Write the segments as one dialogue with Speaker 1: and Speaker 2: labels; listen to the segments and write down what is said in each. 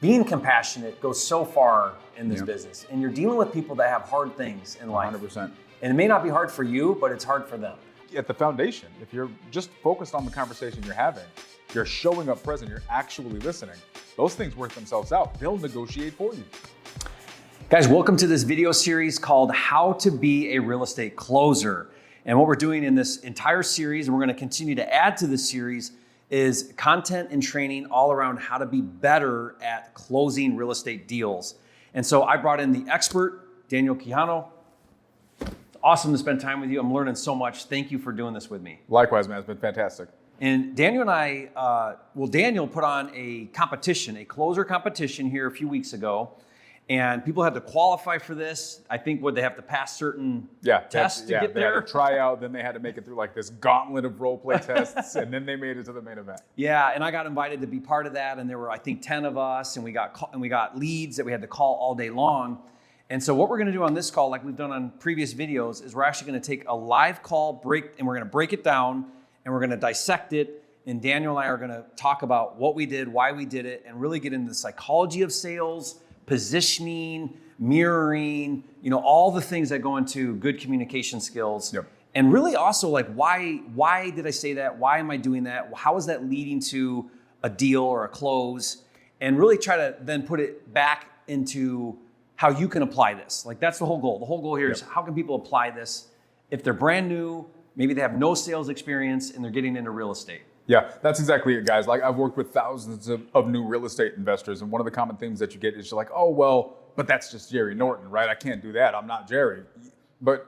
Speaker 1: being compassionate goes so far in this business. And you're dealing with people that have hard things in life.
Speaker 2: 100%.
Speaker 1: And it may not be hard for you, but it's hard for them.
Speaker 2: At the foundation, if you're just focused on the conversation you're having, you're showing up present, you're actually listening, those things work themselves out. They'll negotiate for you.
Speaker 1: Guys, welcome to this video series called How to Be a Real Estate Closer. And what we're doing in this entire series, and we're going to continue to add to this series, is content and training all around how to be better at closing real estate deals. And so I brought in the expert, Daniel Quijano. It's awesome to spend time with you. I'm learning so much. Thank you for doing this with me.
Speaker 2: Likewise, man. It's been fantastic.
Speaker 1: And Daniel and I, Daniel put on a competition, a closer competition here a few weeks ago. And people had to qualify for this. I think they have to pass certain tests to get there?
Speaker 2: They had to try out, then they had to make it through like this gauntlet of role play tests, and then they made it to the main event.
Speaker 1: Yeah, and I got invited to be part of that, and there were, I think, 10 of us, and we got leads that we had to call all day long. And so what we're gonna do on this call, like we've done on previous videos, is we're actually gonna take a live call and we're gonna break it down, and we're gonna dissect it, and Daniel and I are gonna talk about what we did, why we did it, and really get into the psychology of sales, positioning, mirroring, all the things that go into good communication skills.
Speaker 2: Yep.
Speaker 1: And really also like, why did I say that? Why am I doing that? How is that leading to a deal or a close? And really try to then put it back into how you can apply this. Like that's the whole goal. The whole goal here is how can people apply this if they're brand new, maybe they have no sales experience and they're getting into real estate.
Speaker 2: Yeah, that's exactly it, guys. Like I've worked with thousands of new real estate investors, and one of the common themes that you get is you're like, oh, well, but that's just Jerry Norton, right? I can't do that. I'm not Jerry. But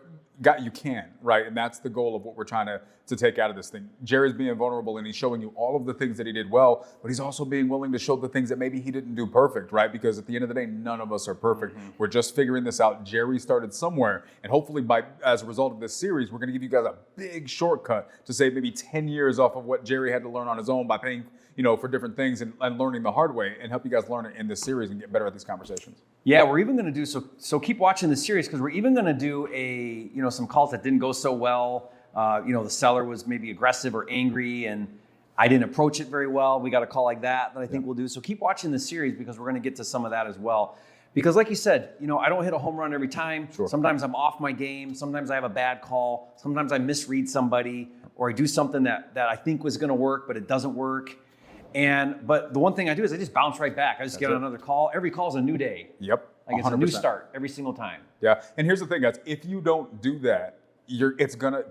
Speaker 2: you can, right? And that's the goal of what we're trying to take out of this thing. Jerry's being vulnerable and he's showing you all of the things that he did well, but he's also being willing to show the things that maybe he didn't do perfect, right? Because at the end of the day, none of us are perfect. Mm-hmm. We're just figuring this out. Jerry started somewhere, and hopefully as a result of this series, we're gonna give you guys a big shortcut to save maybe 10 years off of what Jerry had to learn on his own by paying for different things and learning the hard way, and help you guys learn it in this series and get better at these conversations.
Speaker 1: Yeah, we're even going to do so keep watching the series, because we're even going to do some calls that didn't go so well. The seller was maybe aggressive or angry and I didn't approach it very well. We got a call like that I think we'll do. So keep watching the series, because we're going to get to some of that as well. Because like you said, I don't hit a home run every time. Sure. Sometimes I'm off my game. Sometimes I have a bad call. Sometimes I misread somebody, or I do something that I think was going to work, but it doesn't work. But the one thing I do is I just bounce right back. I just get on another call. Every call is a new day.
Speaker 2: Yep.
Speaker 1: Like it's 100%. A new start every single time.
Speaker 2: Yeah. And here's the thing, guys. If you don't do that,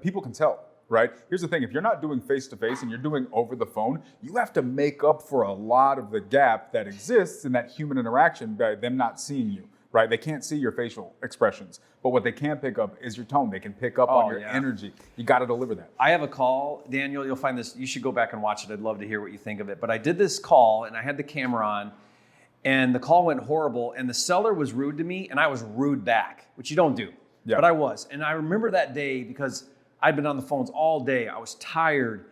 Speaker 2: people can tell, right? Here's the thing. If you're not doing face-to-face and you're doing over the phone, you have to make up for a lot of the gap that exists in that human interaction by them not seeing you, right? They can't see your facial expressions, but what they can pick up is your tone. They can pick up on your energy. You got to deliver that.
Speaker 1: I have a call, Daniel, you'll find this, you should go back and watch it. I'd love to hear what you think of it. But I did this call and I had the camera on, and the call went horrible, and the seller was rude to me and I was rude back, which you don't do, but I was. And I remember that day because I'd been on the phones all day. I was tired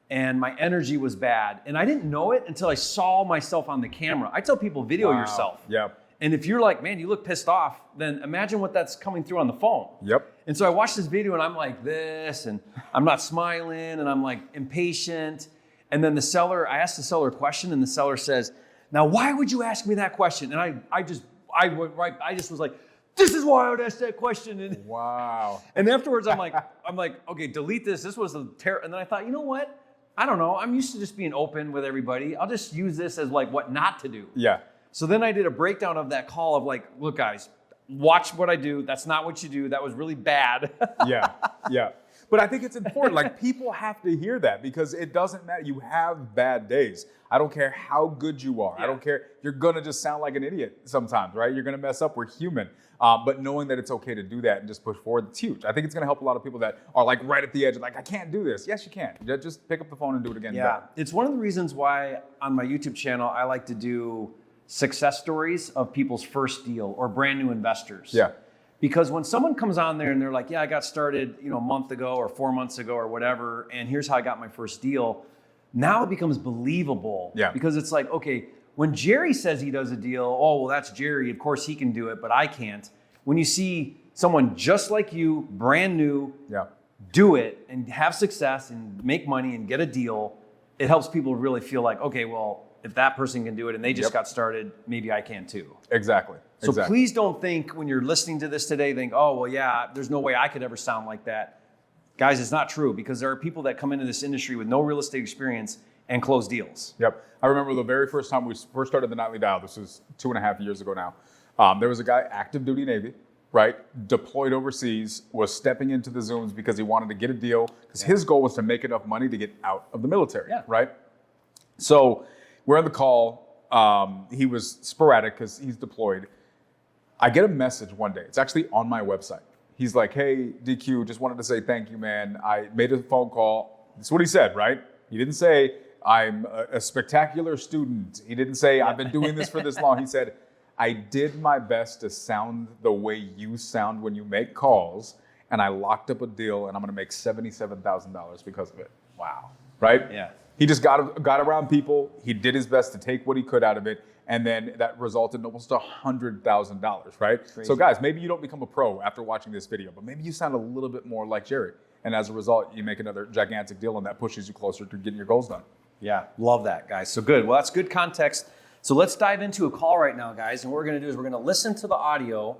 Speaker 1: and my energy was bad. And I didn't know it until I saw myself on the camera. I tell people, video yourself.
Speaker 2: Yeah.
Speaker 1: And if you're like, man, you look pissed off, then imagine what that's coming through on the phone.
Speaker 2: Yep.
Speaker 1: And so I watched this video and I'm like this, and I'm not smiling, and I'm like impatient. And then I asked the seller a question, and the seller says, now, why would you ask me that question? And I just was like, this is why I would ask that question. And
Speaker 2: wow.
Speaker 1: And afterwards I'm like, okay, delete this. This was and then I thought, you know what? I don't know. I'm used to just being open with everybody. I'll just use this as like what not to do.
Speaker 2: Yeah.
Speaker 1: So then I did a breakdown of that call of like, look, guys, watch what I do. That's not what you do. That was really bad.
Speaker 2: Yeah. But I think it's important. Like, people have to hear that, because it doesn't matter. You have bad days. I don't care how good you are. Yeah. I don't care. You're going to just sound like an idiot sometimes, right? You're going to mess up. We're human. But knowing that it's okay to do that and just push forward, it's huge. I think it's going to help a lot of people that are like right at the edge of like, I can't do this. Yes, you can. Just pick up the phone and do it again.
Speaker 1: Yeah. It's one of the reasons why on my YouTube channel, I like to do success stories of people's first deal or brand new investors.
Speaker 2: Yeah.
Speaker 1: Because when someone comes on there and they're like, yeah, I got started, a month ago or 4 months ago or whatever, and here's how I got my first deal. Now it becomes believable.
Speaker 2: Yeah.
Speaker 1: Because it's like, okay, when Jerry says he does a deal, oh, well, that's Jerry. Of course he can do it, but I can't. When you see someone just like you, brand new, do it and have success and make money and get a deal, it helps people really feel like, okay, well, if that person can do it and they just got started, maybe I can too.
Speaker 2: Exactly.
Speaker 1: So please don't think when you're listening to this today, think, oh, well, yeah, there's no way I could ever sound like that. Guys, it's not true, because there are people that come into this industry with no real estate experience and close deals.
Speaker 2: Yep. I remember the very first time we first started the Nightly Dial, this was 2.5 years ago now. There was a guy, active duty Navy, right? Deployed overseas, was stepping into the Zooms because he wanted to get a deal, because his goal was to make enough money to get out of the military, right? So we're on the call. He was sporadic because he's deployed. I get a message one day. It's actually on my website. He's like, hey, DQ, just wanted to say thank you, man. I made a phone call. That's what he said, right? He didn't say, I'm a spectacular student. He didn't say, I've been doing this for this long. He said, I did my best to sound the way you sound when you make calls, and I locked up a deal, and I'm going to make $77,000 because of it.
Speaker 1: Wow.
Speaker 2: Right?
Speaker 1: Yeah.
Speaker 2: He just got around people. He did his best to take what he could out of it, and then that resulted in almost $100,000, right? Crazy. So guys, maybe you don't become a pro after watching this video, but maybe you sound a little bit more like Jerry, and as a result, you make another gigantic deal, and that pushes you closer to getting your goals done.
Speaker 1: Yeah, love that, guys. So good. Well, that's good context. So let's dive into a call right now, guys. And what we're going to do is we're going to listen to the audio,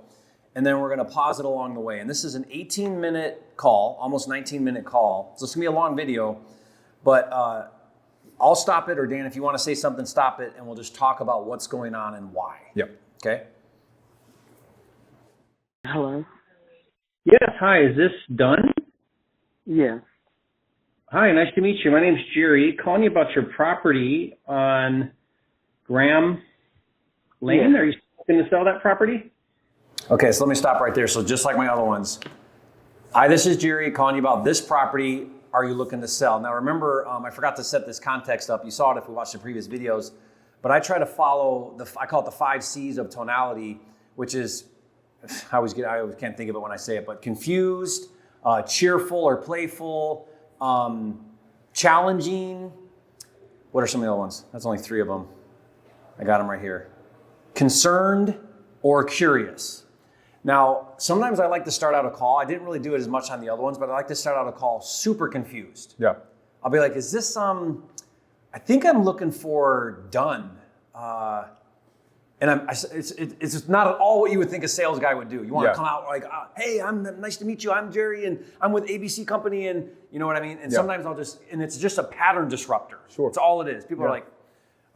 Speaker 1: and then we're going to pause it along the way. And this is an 18-minute call, almost 19-minute call. So it's going to be a long video, but I'll stop it, or Dan, if you want to say something, stop it, and we'll just talk about what's going on and why.
Speaker 2: Yep.
Speaker 1: Okay?
Speaker 3: Hello?
Speaker 4: Yes, hi, is this Dunn?
Speaker 3: Yes.
Speaker 4: Hi, nice to meet you. My name's Jerry, calling you about your property on Graham Lane.
Speaker 3: Yes.
Speaker 4: Are you going to sell that property?
Speaker 1: Okay, so let me stop right there. So just like my other ones. Hi, this is Jerry calling you about this property. Are you looking to sell? Now remember, I forgot to set this context up. You saw it if we watched the previous videos, but I try to follow I call it the 5 C's of tonality, which is, I always can't think of it when I say it, but confused, cheerful or playful, challenging. What are some of the other ones? That's only 3 of them. I got them right here. Concerned or curious. Now, sometimes I like to start out a call. I didn't really do it as much on the other ones, but I like to start out a call super confused.
Speaker 2: Yeah.
Speaker 1: I'll be like, is this I think I'm looking for done. And it's not at all what you would think a sales guy would do. You want to come out like, hey, nice to meet you. I'm Jerry, and I'm with ABC Company, and you know what I mean? And sometimes it's just a pattern disruptor.
Speaker 2: Sure.
Speaker 1: It's all it is. People are like,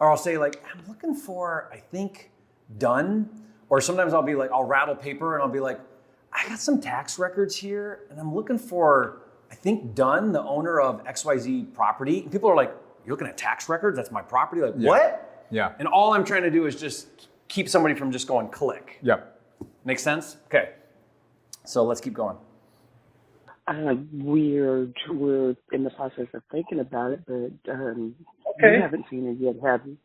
Speaker 1: or I'll say like, I'm looking for, I think, done. Or sometimes I'll be like, I'll rattle paper and I'll be like, I got some tax records here, and I'm looking for, I think, Dunn, the owner of XYZ property. And people are like, you're looking at tax records? That's my property? Like, what?
Speaker 2: Yeah.
Speaker 1: And all I'm trying to do is just keep somebody from just going click.
Speaker 2: Yeah.
Speaker 1: Make sense? Okay. So let's keep going.
Speaker 3: We're in the process of thinking about it, but you haven't seen it yet, have you?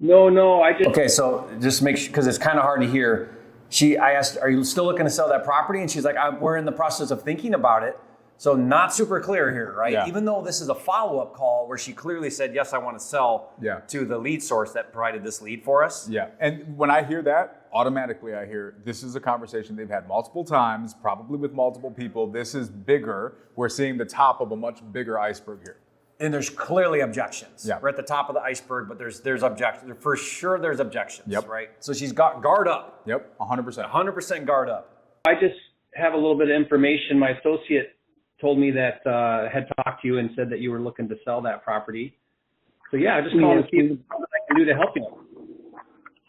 Speaker 4: No, I just...
Speaker 1: Okay, so just make sure, because it's kind of hard to hear. I asked, are you still looking to sell that property? And she's like, we're in the process of thinking about it. So not super clear here, right?
Speaker 2: Yeah.
Speaker 1: Even though this is a follow-up call where she clearly said, yes, I want to sell to the lead source that provided this lead for us.
Speaker 2: Yeah, and when I hear that, automatically I hear this is a conversation they've had multiple times, probably with multiple people. This is bigger. We're seeing the top of a much bigger iceberg here.
Speaker 1: And there's clearly objections.
Speaker 2: Yeah.
Speaker 1: We're at the top of the iceberg, but there's objections. For sure there's objections,
Speaker 2: Yep.
Speaker 1: right? So she's got guard up.
Speaker 2: Yep, 100%.
Speaker 1: 100% guard up.
Speaker 4: I just have a little bit of information. My associate told me that had talked to you and said that you were looking to sell that property. So yeah, I just called to see what I can do to help you.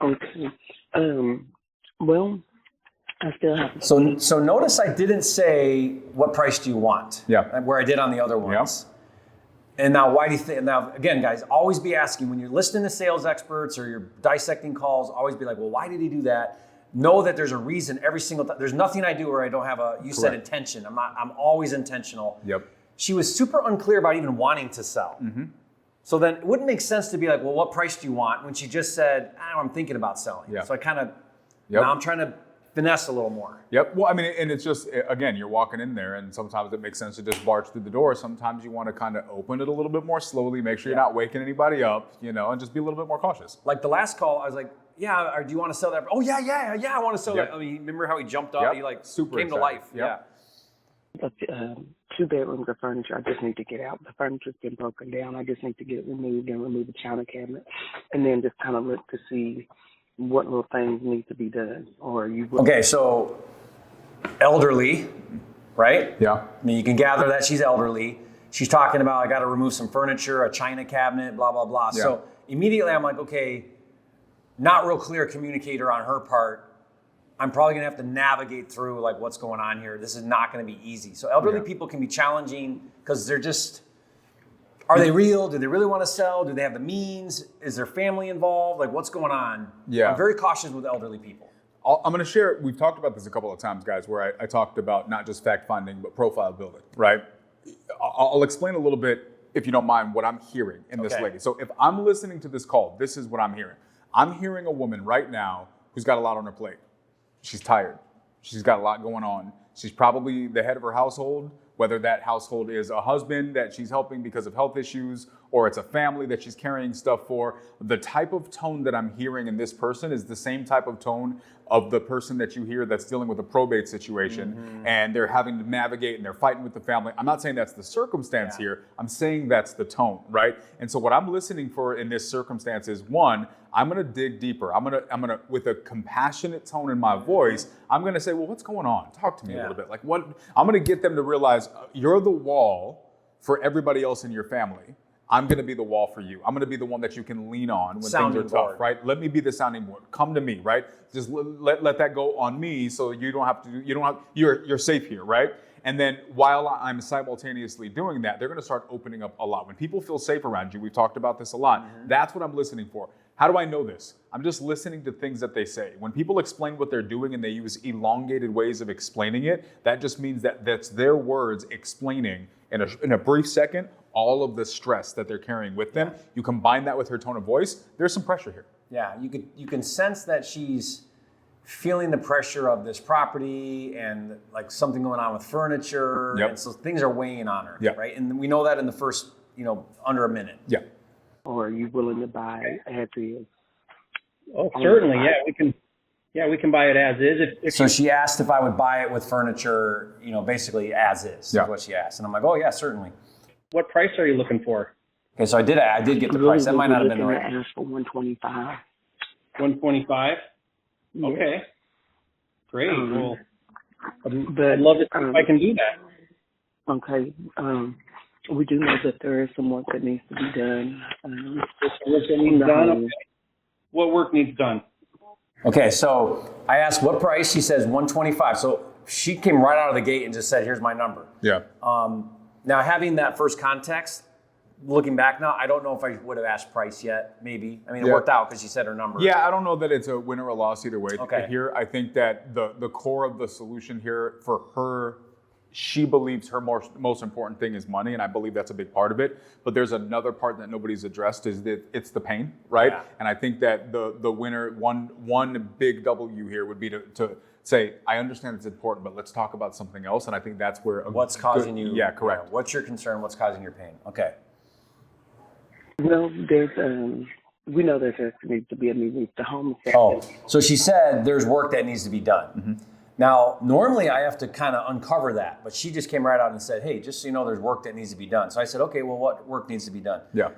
Speaker 3: Okay. Well, I still have...
Speaker 1: So notice I didn't say, what price do you want?
Speaker 2: Yeah.
Speaker 1: Where I did on the other ones. And now, why do you think? Now, again, guys, always be asking when you're listening to sales experts or you're dissecting calls. Always be like, well, why did he do that? Know that there's a reason every single time. There's nothing I do where I don't have said intention. I'm always intentional.
Speaker 2: Yep.
Speaker 1: She was super unclear about even wanting to sell.
Speaker 2: Mm-hmm.
Speaker 1: So then it wouldn't make sense to be like, well, what price do you want? When she just said, I'm thinking about selling.
Speaker 2: Yeah.
Speaker 1: So I kind of, now I'm trying to finesse a little more.
Speaker 2: Yep. Well, I mean, and it's just, again, you're walking in there and sometimes it makes sense to just barge through the door. Sometimes you want to kind of open it a little bit more slowly, make sure you're not waking anybody up, and just be a little bit more cautious.
Speaker 1: Like the last call, I was like, or do you want to sell that? Oh, yeah, I want to sell that. I mean, remember how he jumped up? He like
Speaker 2: super
Speaker 1: came
Speaker 2: excited.
Speaker 1: to life.
Speaker 2: Yep.
Speaker 3: But 2 bedrooms of furniture. I just need to get out. The furniture's been broken down. I just need to get it removed and remove the china cabinet, and then just kind of look to see what little things need to be done. Or you will.
Speaker 1: Okay, so elderly, right?
Speaker 2: Yeah.
Speaker 1: I mean, you can gather that she's elderly. She's talking about, I got to remove some furniture, a china cabinet, blah, blah, blah.
Speaker 2: Yeah.
Speaker 1: So immediately I'm like, okay, not real clear communicator on her part. I'm probably going to have to navigate through like what's going on here. This is not going to be easy. So elderly people can be challenging because they're just, are they real? Do they really want to sell? Do they have the means? Is their family involved? Like what's going on?
Speaker 2: Yeah.
Speaker 1: I'm very cautious with elderly people.
Speaker 2: I'm going to share, we've talked about this a couple of times, guys, where I talked about not just fact finding, but profile building, right? I'll explain a little bit, if you don't mind, what I'm hearing in this lady. So if I'm listening to this call, this is what I'm hearing. I'm hearing a woman right now who's got a lot on her plate. She's tired. She's got a lot going on. She's probably the head of her household, whether that household is a husband that she's helping because of health issues, or it's a family that she's carrying stuff for. The type of tone that I'm hearing in this person is the same type of tone of the person that you hear that's dealing with a probate situation, and they're having to navigate and they're fighting with the family. I'm not saying that's the circumstance here. I'm saying that's the tone, right? And so what I'm listening for in this circumstance is, one, I'm gonna dig deeper. I'm gonna, with a compassionate tone in my voice, I'm gonna say, well, what's going on? Talk to me a little bit. Like what? I'm gonna get them to realize you're the wall for everybody else in your family. I'm going to be the wall for you. I'm going to be the one that you can lean on when things are tough, right? Let me be the sounding board. Come to me, right? Just let that go on me, so you don't have to. You're safe here, right? And then while I'm simultaneously doing that, they're going to start opening up a lot. When people feel safe around you, we've talked about this a lot. That's what I'm listening for. How do I know this? I'm just listening to things that they say. When people explain what they're doing and they use elongated ways of explaining it, that just means that that's their words explaining in a brief second all of the stress that they're carrying with them. You combine that with her tone of voice, there's some pressure here.
Speaker 1: Yeah, you can sense that she's feeling the pressure of this property and like something going on with furniture. And so things are weighing on her, right? And we know that in the first, under a minute.
Speaker 2: Yeah.
Speaker 3: Or are you willing to buy as is?
Speaker 4: Oh, certainly. We can buy it as is. If
Speaker 1: So she asked if I would buy it with furniture, basically as is what she asked. And I'm like, oh yeah, certainly.
Speaker 4: What price are you looking for?
Speaker 1: Okay, so I did get the price. That might not have been the right.
Speaker 3: I asked for 125.
Speaker 4: 125.
Speaker 3: Yeah.
Speaker 4: Okay. Great. Well,
Speaker 3: but
Speaker 4: I'd love to see if I can do that.
Speaker 3: Okay. We do know that there is some work that needs to be done.
Speaker 4: Work that needs done. Okay. What work needs done?
Speaker 1: Okay, so I asked what price. She says 125. So she came right out of the gate and just said, "Here's my number."
Speaker 2: Yeah.
Speaker 1: Now, having that first context, looking back now, I don't know if I would have asked price yet. Maybe. I mean, it worked out because she said her number.
Speaker 2: Yeah, I don't know that it's a win or a loss either way.
Speaker 1: Okay.
Speaker 2: Here, I think that the core of the solution here for her, she believes her most important thing is money, and I believe that's a big part of it. But there's another part that nobody's addressed is that it's the pain, right? Yeah. And I think that the winner, one big W here would be to say, I understand it's important, but let's talk about something else. And I think that's where
Speaker 1: what's causing you?
Speaker 2: Yeah, correct.
Speaker 1: What's your concern? What's causing your pain? Okay.
Speaker 3: Well, there's we know there needs to be a meeting with the home section.
Speaker 1: Oh, so she said there's work that needs to be done. Now, normally I have to kind of uncover that, but she just came right out and said, hey, just so you know, there's work that needs to be done. So I said, okay, well, what work needs to be done?
Speaker 2: Yeah.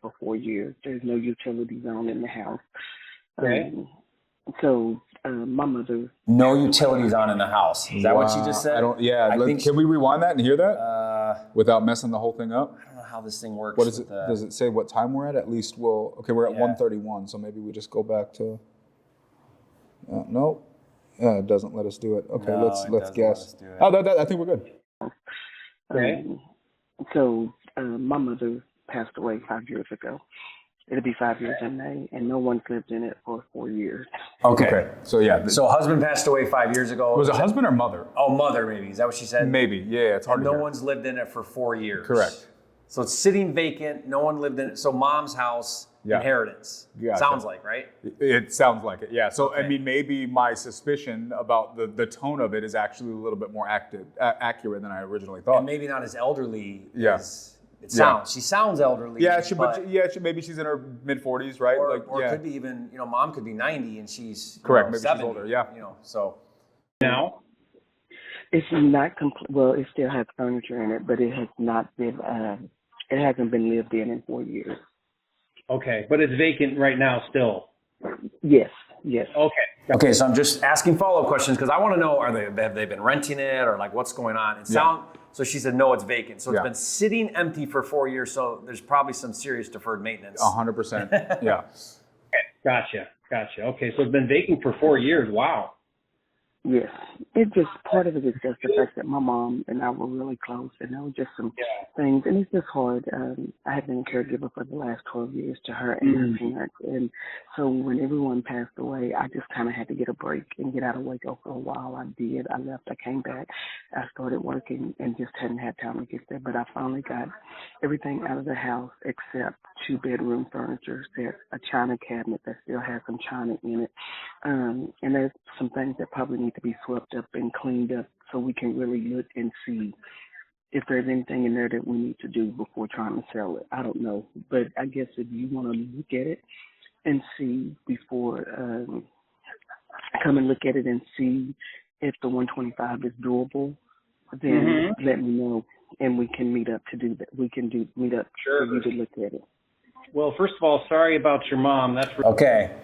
Speaker 3: For 4 years, there's no utilities on in the house.
Speaker 4: Okay.
Speaker 3: So my mother.
Speaker 1: No utilities on in the house. Is that what she just said?
Speaker 2: Can we rewind that and hear that without messing the whole thing up?
Speaker 1: I don't know how this thing works.
Speaker 2: What is it? Does it say what time we're at? At least we're at 1:31, so maybe we just go back to. Nope. Yeah, it doesn't let us do it. Okay,
Speaker 1: No,
Speaker 2: let's guess.
Speaker 1: Let us do it.
Speaker 2: I think we're good.
Speaker 4: Okay.
Speaker 3: So my mother passed away 5 years ago. It'll be 5 years in May, and no one's lived in it for 4 years.
Speaker 1: Okay.
Speaker 2: So yeah.
Speaker 1: So husband passed away 5 years ago.
Speaker 2: Was it husband or mother?
Speaker 1: Oh, mother maybe. Is that what she said?
Speaker 2: Maybe. Yeah, it's hard
Speaker 1: and
Speaker 2: to
Speaker 1: no
Speaker 2: hear.
Speaker 1: one's lived in it for 4 years.
Speaker 2: Correct.
Speaker 1: So it's sitting vacant. No one lived in it. So mom's house, inheritance.
Speaker 2: Gotcha.
Speaker 1: Sounds like, right?
Speaker 2: It sounds like it, yeah. So,
Speaker 1: Okay.
Speaker 2: I mean, maybe my suspicion about the tone of it is actually a little bit more accurate than I originally thought.
Speaker 1: And maybe not as elderly
Speaker 2: Yeah.
Speaker 1: as it sounds. She sounds elderly.
Speaker 2: Yeah,
Speaker 1: but
Speaker 2: maybe she's in her mid-40s, right?
Speaker 1: Or it could be even, mom could be 90 and she's
Speaker 2: correct. Maybe
Speaker 1: 70,
Speaker 2: she's older, yeah.
Speaker 1: So
Speaker 4: Now?
Speaker 3: It's not complete. Well, it still has furniture in it, but it has not been. It hasn't been lived in 4 years.
Speaker 4: Okay, but it's vacant right now still.
Speaker 3: Yes. Yes.
Speaker 4: Okay.
Speaker 1: Okay, so I'm just asking follow-up questions because I want to know, have they been renting it or like what's going on? So she said, no, it's vacant. So it's been sitting empty for 4 years. So there's probably some serious deferred maintenance.
Speaker 2: 100%. Yeah.
Speaker 4: Gotcha. Okay, so it's been vacant for 4 years. Wow.
Speaker 3: Yes. It just, part of it is just the fact that my mom and I were really close, and there were just some things, and it's just hard. I have been a caregiver for the last 12 years to her and her parents, and so when everyone passed away, I just kind of had to get a break and get out of Waco for a while. I did. I left. I came back. I started working and just hadn't had time to get there, but I finally got everything out of the house except 2-bedroom furniture, a china cabinet that still has some china in it, and there's some things that probably need to be swept up and cleaned up so we can really look and see if there's anything in there that we need to do before trying to sell it. I don't know, but I guess if you want to look at it and see before, come and look at it and see if the 125 is doable, then let me know and we can meet up to do that. We can meet up for you to look at it.
Speaker 4: Well, first of all, sorry about your mom. That's
Speaker 1: Okay.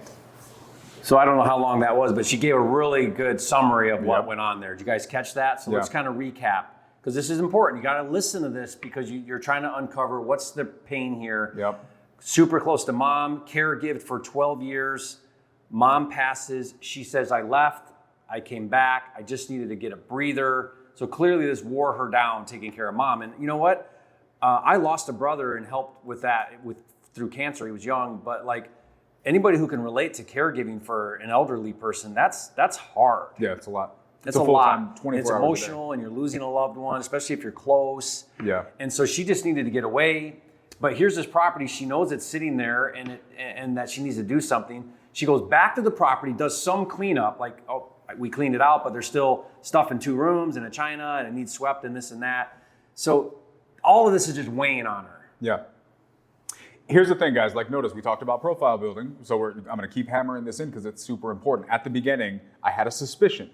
Speaker 1: So I don't know how long that was, but she gave a really good summary of what went on there. Did you guys catch that? So let's kind of recap, because this is important. You got to listen to this because you're trying to uncover what's the pain here.
Speaker 2: Yep.
Speaker 1: Super close to mom, caregived for 12 years. Mom passes. She says, I left. I came back. I just needed to get a breather. So clearly this wore her down taking care of mom. And you know what? I lost a brother and helped with that through cancer. He was young, but like, anybody who can relate to caregiving for an elderly person, that's hard.
Speaker 2: Yeah, it's a lot.
Speaker 1: It's a
Speaker 2: lot. 24
Speaker 1: it's
Speaker 2: hours
Speaker 1: emotional, and you're losing a loved one, especially if you're close.
Speaker 2: Yeah.
Speaker 1: And so she just needed to get away. But here's this property. She knows it's sitting there, and that she needs to do something. She goes back to the property, does some cleanup, like, oh, we cleaned it out, but there's still stuff in 2 rooms and a china, and it needs swept and this and that. So all of this is just weighing on her.
Speaker 2: Yeah. Here's the thing, guys. Like, notice we talked about profile building, so I'm going to keep hammering this in because it's super important. At the beginning, I had a suspicion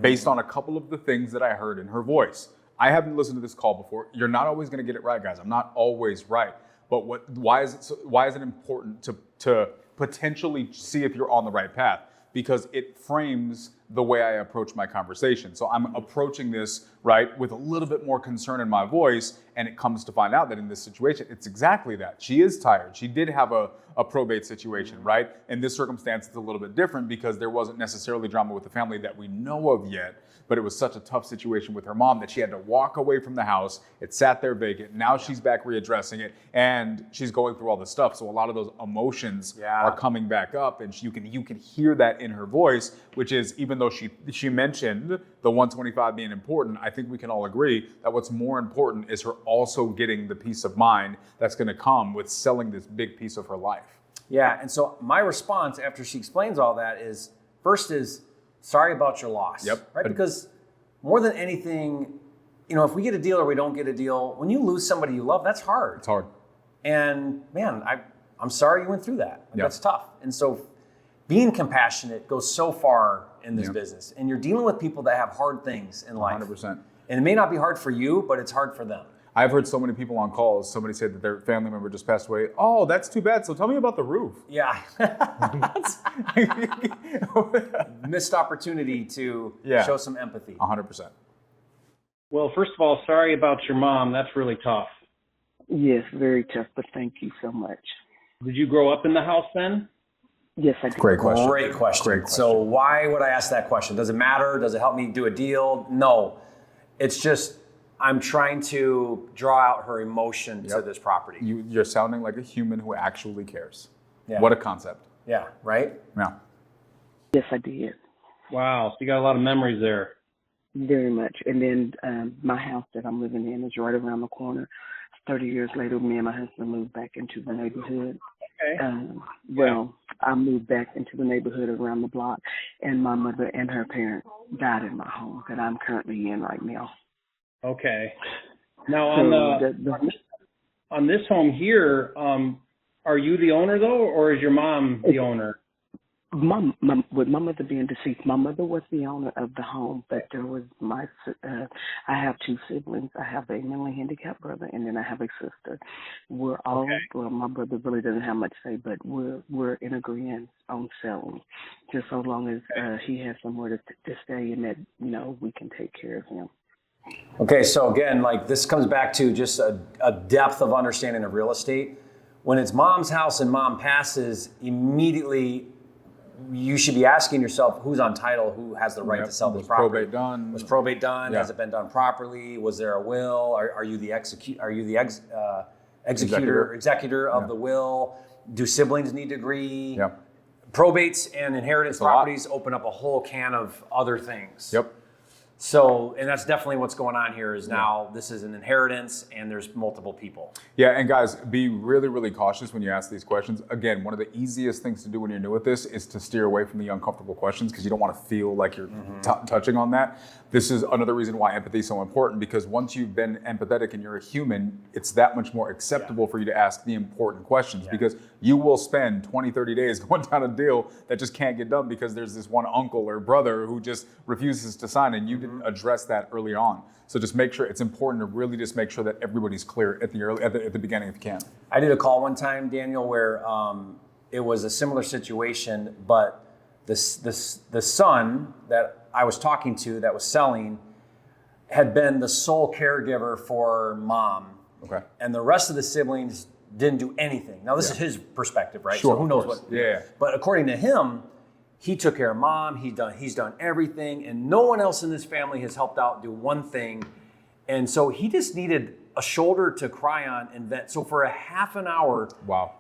Speaker 2: based on a couple of the things that I heard in her voice. I haven't listened to this call before. You're not always going to get it right, guys. I'm not always right. But why is it important to potentially see if you're on the right path? Because it frames the way I approach my conversation. So I'm approaching this, right, with a little bit more concern in my voice, and it comes to find out that in this situation, it's exactly that. She is tired. She did have a probate situation, right? In this circumstance, it's a little bit different because there wasn't necessarily drama with the family that we know of yet, but it was such a tough situation with her mom that she had to walk away from the house. It sat there vacant. Now she's back readdressing it, and she's going through all this stuff. So a lot of those emotions are coming back up, and you can hear that in her voice, which is, even though she mentioned the 125 being important, I think we can all agree that what's more important is her also getting the peace of mind that's going to come with selling this big piece of her life.
Speaker 1: Yeah, and so my response after she explains all that is, first is, sorry about your loss.
Speaker 2: Yep.
Speaker 1: Right? Because more than anything, if we get a deal or we don't get a deal, when you lose somebody you love, that's hard.
Speaker 2: It's hard.
Speaker 1: And man, I'm sorry you went through that. That's tough. And so being compassionate goes so far in this business. And you're dealing with people that have hard things in life.
Speaker 2: 100%.
Speaker 1: And it may not be hard for you, but it's hard for them.
Speaker 2: I've heard so many people on calls, somebody said that their family member just passed away. Oh, that's too bad. So tell me about the roof.
Speaker 1: Yeah. Missed opportunity to show some empathy.
Speaker 2: 100%.
Speaker 4: Well, first of all, sorry about your mom. That's really tough.
Speaker 3: Yes, very tough, but thank you so much.
Speaker 4: Did you grow up in the house then?
Speaker 3: Yes, I did.
Speaker 2: Great question.
Speaker 1: Great question. So why would I ask that question? Does it matter? Does it help me do a deal? No. It's just, I'm trying to draw out her emotion to this property.
Speaker 2: You're sounding like a human who actually cares.
Speaker 1: Yeah.
Speaker 2: What a concept.
Speaker 1: Yeah, right?
Speaker 2: Yeah.
Speaker 3: Yes, I did.
Speaker 4: Wow, so you got a lot of memories there.
Speaker 3: Very much. And then my house that I'm living in is right around the corner. 30 years later, me and my husband moved back into the neighborhood.
Speaker 4: Okay.
Speaker 3: I moved back into the neighborhood around the block, and my mother and her parents died in my home that I'm currently in right now.
Speaker 4: Okay. Now on this home here, are you the owner though, or is your mom the owner?
Speaker 3: With my mother being deceased, my mother was the owner of the home, but there was I have two siblings. I have a mentally handicapped brother, and then I have a sister. We're all, well, my brother really doesn't have much say, but we're in agreement on selling, just so long as he has somewhere to stay and that, we can take care of him.
Speaker 1: Okay, so again, like this comes back to just a depth of understanding of real estate. When it's mom's house and mom passes, immediately you should be asking yourself who's on title, who has the right to sell this property.
Speaker 2: Was probate done?
Speaker 1: Was probate done?
Speaker 2: Yeah.
Speaker 1: Has it been done properly? Was there a will? Are you the executor of the will? Do siblings need to agree?
Speaker 2: Yeah.
Speaker 1: Probates and inheritance properties open up a whole can of other things.
Speaker 2: Yep.
Speaker 1: So, and that's definitely what's going on here is now this is an inheritance and there's multiple people.
Speaker 2: Yeah, and guys, be really, really cautious when you ask these questions. Again, one of the easiest things to do when you're new at this is to steer away from the uncomfortable questions because you don't want to feel like you're touching on that. This is another reason why empathy is so important, because once you've been empathetic and you're a human, it's that much more acceptable for you to ask the important questions because you will spend 20, 30 days going down a deal that just can't get done because there's this one uncle or brother who just refuses to sign and you didn't address that early on. So just make sure, it's important to really just make sure that everybody's clear at the beginning if you can.
Speaker 1: I did a call one time, Daniel, where it was a similar situation, but the son that I was talking to that was selling had been the sole caregiver for mom. Okay. And the rest of the siblings didn't do anything. Now this is his perspective, right?
Speaker 2: Sure,
Speaker 1: so who knows what?
Speaker 2: Yeah.
Speaker 1: But according to him, he took care of mom. He's done everything, and no one else in this family has helped out do one thing. And so he just needed a shoulder to cry on and vent. So for a half an hour,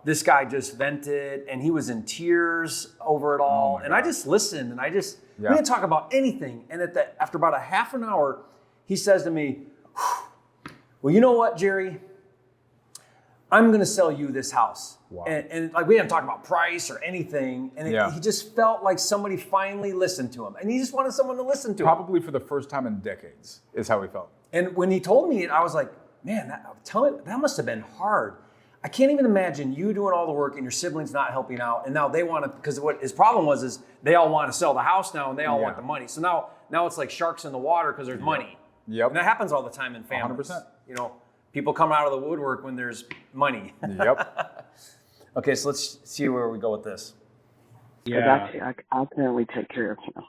Speaker 1: this guy just vented, and he was in tears over it all. And I just listened, and we didn't talk about anything. And after about a half an hour, he says to me, "Well, you know what, Jerry? I'm going to sell you this house." Wow. And like we didn't talk about price or anything. And he just felt like somebody finally listened to him. And he just wanted someone to listen to him.
Speaker 2: Probably for the first time in decades is how he felt.
Speaker 1: And when he told me it, I was like, man, that must have been hard. I can't even imagine you doing all the work and your siblings not helping out. And now they want to, because what his problem was is they all want to sell the house now and they all want the money. So now it's like sharks in the water because there's money.
Speaker 2: Yep.
Speaker 1: And that happens all the time in families.
Speaker 2: 100%.
Speaker 1: People come out of the woodwork when there's money.
Speaker 2: Yep.
Speaker 1: Okay, so let's see where we go with this.
Speaker 3: Yeah. I currently take care of him.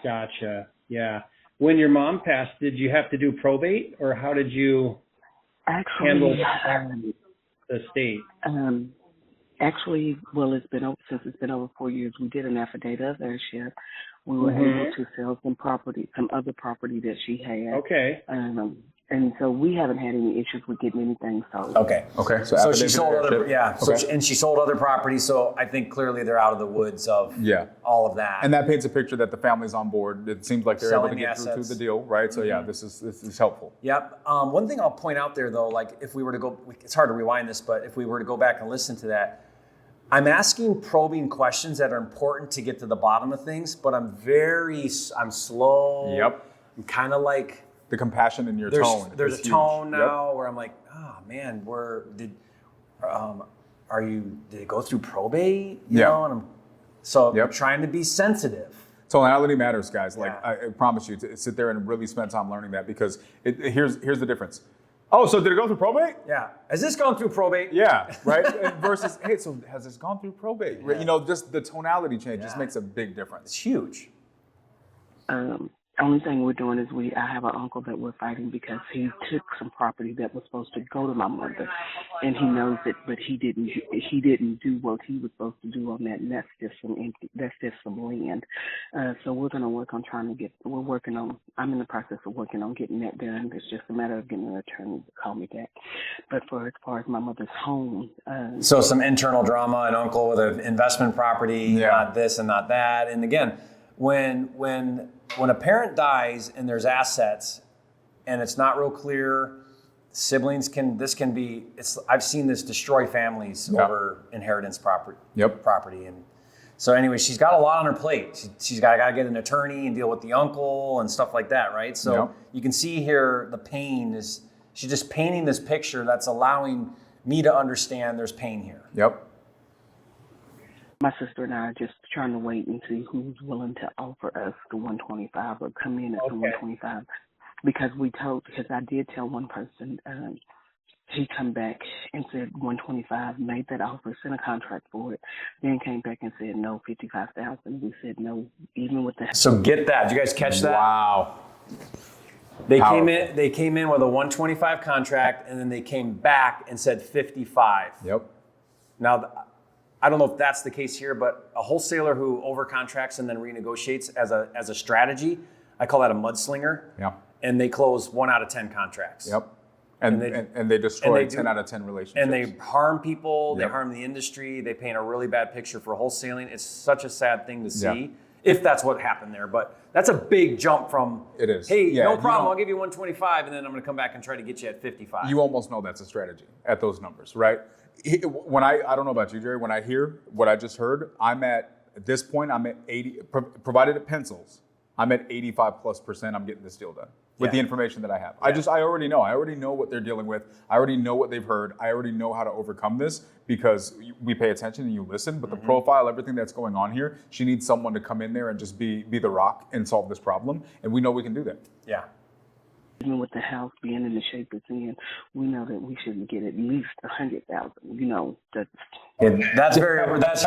Speaker 4: Gotcha. Yeah. When your mom passed, did you have to do probate, or how did you handle the estate?
Speaker 3: Actually, well, since it's been over 4 years, we did an affidavit of ownership. We were able to sell some other property that she had.
Speaker 4: Okay.
Speaker 3: And so we haven't had any issues with getting anything sold.
Speaker 1: Okay.
Speaker 2: So
Speaker 1: she sold and she sold other properties. So I think clearly they're out of the woods of all of that.
Speaker 2: And that paints a picture that the family's on board. It seems like they're able to get through to the deal, right? So this is helpful.
Speaker 1: Yep. One thing I'll point out there though, like if we were to go, it's hard to rewind this, but if we were to go back and listen to that, I'm asking probing questions that are important to get to the bottom of things, but I'm slow.
Speaker 2: Yep.
Speaker 1: I'm kind of like,
Speaker 2: the compassion in your tone.
Speaker 1: There's a tone now where I'm like, oh man, did it go through probate? You know, and I'm trying to be sensitive.
Speaker 2: Tonality matters, guys. Like I promise you, to sit there and really spend time learning that, because here's the difference. Oh, so did it go through probate?
Speaker 1: Yeah. Has this gone through probate?
Speaker 2: Yeah, right? Versus, hey, so has this gone through probate? Yeah. Just the tonality change just makes a big difference.
Speaker 1: It's huge.
Speaker 3: Only thing we're doing is I have an uncle that we're fighting because he took some property that was supposed to go to my mother, and he knows it, but he didn't do what he was supposed to do on that, and that's just some land. So we're going to work on I'm in the process of working on getting that done. It's just a matter of getting an attorney to call me back. But as far as my mother's home.
Speaker 1: So some internal drama, an uncle with an investment property, not this and not that. And again, when a parent dies and there's assets and it's not real clear, siblings I've seen this destroy families over inheritance property. And so anyway, she's got a lot on her plate. She's got to get an attorney and deal with the uncle and stuff like that, right? So you can see here the pain she's just painting this picture that's allowing me to understand there's pain here.
Speaker 2: Yep.
Speaker 3: My sister and I are just trying to wait and see who's willing to offer us the 125 or come in at the 125 because I did tell one person, he come back and said 125, made that offer, sent a contract for it, then came back and said no, 55,000. We said no, even with the.
Speaker 1: So get that. Did you guys catch that?
Speaker 2: Wow.
Speaker 1: They came in with a 125 contract, and then they came back and said 55.
Speaker 2: Yep.
Speaker 1: Now, I don't know if that's the case here, but a wholesaler who over contracts and then renegotiates as a strategy, I call that a mudslinger.
Speaker 2: Yeah.
Speaker 1: And they close 1 out of 10 contracts.
Speaker 2: Yep. And they destroy 10 out of 10 relationships.
Speaker 1: And they harm people.
Speaker 2: Yep.
Speaker 1: They harm the industry. They paint a really bad picture for wholesaling. It's such a sad thing to see.
Speaker 2: Yeah.
Speaker 1: If that's what happened there. But that's a big jump from,
Speaker 2: it is.
Speaker 1: Hey,
Speaker 2: Yeah,
Speaker 1: no problem, I'll give you 125, and then I'm going to come back and try to get you at 55.
Speaker 2: You almost know that's a strategy at those numbers, right? When I don't know about you, Jerry, when I hear what I just heard, at this point, I'm at 80, provided it pencils, I'm at 85+%, I'm getting this deal done with the information that I have.
Speaker 1: Yeah.
Speaker 2: I already know what they're dealing with. I already know what they've heard. I already know how to overcome this because we pay attention and you listen, but the profile, everything that's going on here, she needs someone to come in there and just be the rock and solve this problem. And we know we can do that.
Speaker 1: Yeah.
Speaker 3: Even with the house being in the shape it's in, we know that we should get at least 100,000. You know,
Speaker 1: That's very. That's.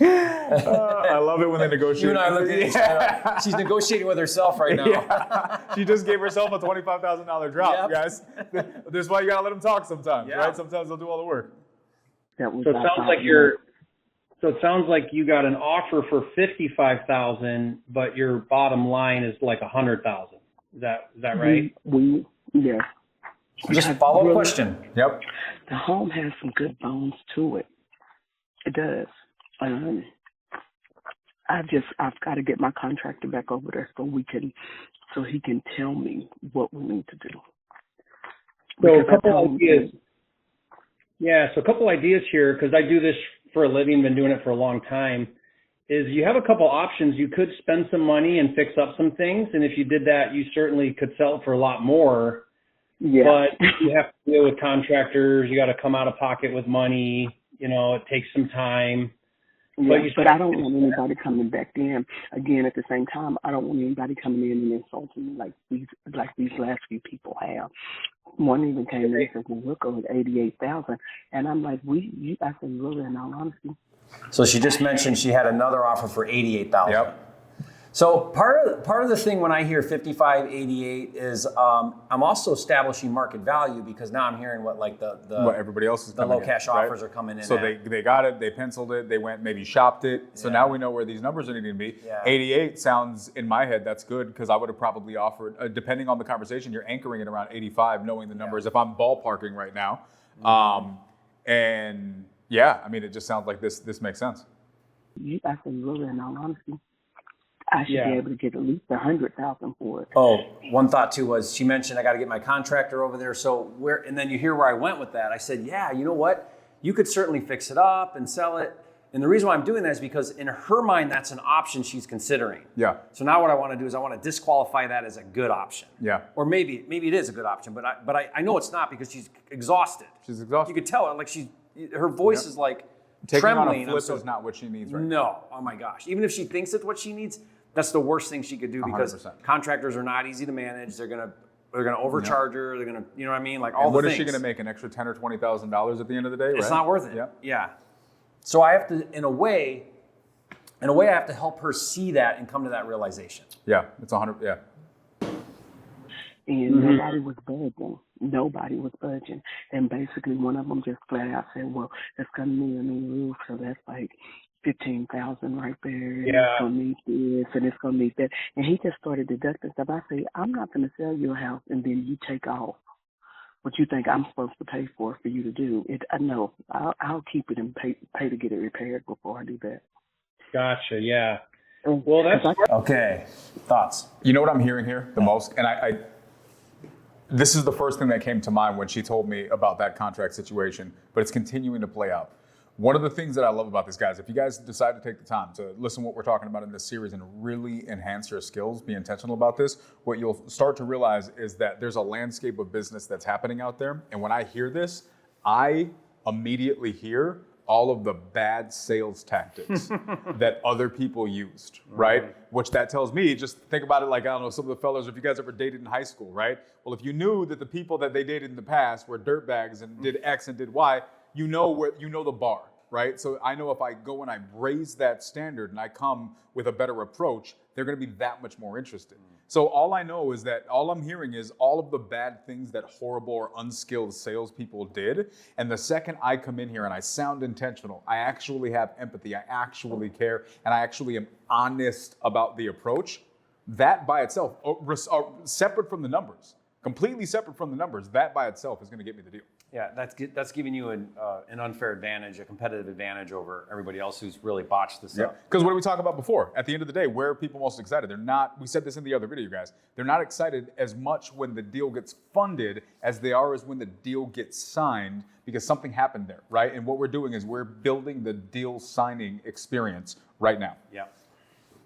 Speaker 2: I love it when they negotiate.
Speaker 1: You and I look at each other. She's negotiating with herself right now.
Speaker 2: Yeah. She just gave herself a $25,000 drop, guys. This is why you gotta let them talk sometimes, right? Sometimes they'll do all the work.
Speaker 3: that was
Speaker 4: So it sounds like you got an offer for 55,000, but your bottom line is like 100,000. Is that right?
Speaker 3: Yes.
Speaker 1: Just follow up question.
Speaker 2: Yep.
Speaker 3: The home has some good bones to it. It does. I've got to get my contractor back over there so he can tell me what we need to do.
Speaker 4: So a couple ideas. Yeah, so a couple ideas here, because I do this for a living, been doing it for a long time, is you have a couple options. You could spend some money and fix up some things, and if you did that, you certainly could sell it for a lot more.
Speaker 3: Yeah.
Speaker 4: But you have to deal with contractors. You got to come out of pocket with money. You know, it takes some time.
Speaker 3: Yeah, but I don't want anybody coming back in. Again, at the same time, I don't want anybody coming in and insulting me like these last few people have. One even came in and said, well, we'll go with 88,000. And I'm like, I said, really, in all honesty?
Speaker 1: So she just mentioned she had another offer for 88,000.
Speaker 2: Yep.
Speaker 1: So part of the thing when I hear 55, 88 is I'm also establishing market value because now I'm hearing what
Speaker 2: everybody else is
Speaker 1: the low cash offers are coming in.
Speaker 2: So they got it, they penciled it, they went maybe shopped it. So now we know where these numbers are needing to be.
Speaker 1: Yeah.
Speaker 2: 88 sounds in my head that's good because I would have probably offered depending on the conversation you're anchoring it around 85 knowing the numbers if I'm ballparking right now. And yeah, I mean it just sounds like this makes sense.
Speaker 3: I said, really, in all honesty? I should be able to get at least 100,000 for it.
Speaker 1: Oh, one thought too was she mentioned I got to get my contractor over there. So and then you hear where I went with that. I said, yeah, you know what? You could certainly fix it up and sell it. And the reason why I'm doing that is because in her mind, that's an option she's considering.
Speaker 2: Yeah.
Speaker 1: So now what I want to do is I want to disqualify that as a good option.
Speaker 2: Yeah.
Speaker 1: Or maybe it is a good option, but I know it's not because she's exhausted.
Speaker 2: She's exhausted.
Speaker 1: You could tell her like her voice is like
Speaker 2: taking
Speaker 1: trembling.
Speaker 2: on a flip is not what she needs right now.
Speaker 1: No. Oh my gosh. Even if she thinks it's what she needs, that's the worst thing she could do because
Speaker 2: 100%.
Speaker 1: Contractors are not easy to manage. They're gonna overcharge her. They're gonna, you know what I mean? Like all the
Speaker 2: what
Speaker 1: things.
Speaker 2: Is she gonna make an extra $10,000 or $20,000 at the end of the day? Right?
Speaker 1: It's not worth it.
Speaker 2: Yep.
Speaker 1: Yeah. So I have to, in a way, I have to help her see that and come to that realization.
Speaker 2: Yeah, it's 100. Yeah.
Speaker 3: And nobody was budging. And basically, one of them just flat out said, "Well, it's gonna need a new roof, so that's like 15,000 right there. And it's gonna need this and it's gonna need that." And he just started deducting stuff. I say, "I'm not gonna sell your house and then you take off what you think I'm supposed to pay for you to do it. I know I'll keep it and pay to get it repaired before I do that."
Speaker 4: Gotcha. Yeah. Well, that's
Speaker 1: okay. Thoughts?
Speaker 2: You know what I'm hearing here the most, and this is the first thing that came to mind when she told me about that contract situation, but it's continuing to play out. One of the things that I love about this, guys, if you guys decide to take the time to listen to what we're talking about in this series and really enhance your skills, be intentional about this, what you'll start to realize is that there's a landscape of business that's happening out there. And when I hear this, I immediately hear all of the bad sales tactics that other people used, right? Which that tells me, just think about it like, I don't know, some of the fellas, if you guys ever dated in high school, right? Well, if you knew that the people that they dated in the past were dirtbags and did X and did Y, you know the bar, right? So I know if I go and I raise that standard and I come with a better approach, they're going to be that much more interested. So all I know is that all I'm hearing is all of the bad things that horrible or unskilled salespeople did. And the second I come in here and I sound intentional, I actually have empathy, I actually care, and I actually am honest about the approach, that by itself, separate from the numbers, completely separate from the numbers, that by itself is going to get me the deal.
Speaker 1: Yeah, that's giving you an unfair advantage, a competitive advantage over everybody else who's really botched this up.
Speaker 2: Because what did we talk about before? At the end of the day, where are people most excited? They're not, we said this in the other video, guys, they're not excited as much when the deal gets funded as they are as when the deal gets signed, because something happened there, right? And what we're doing is we're building the deal signing experience right now.
Speaker 1: Yeah.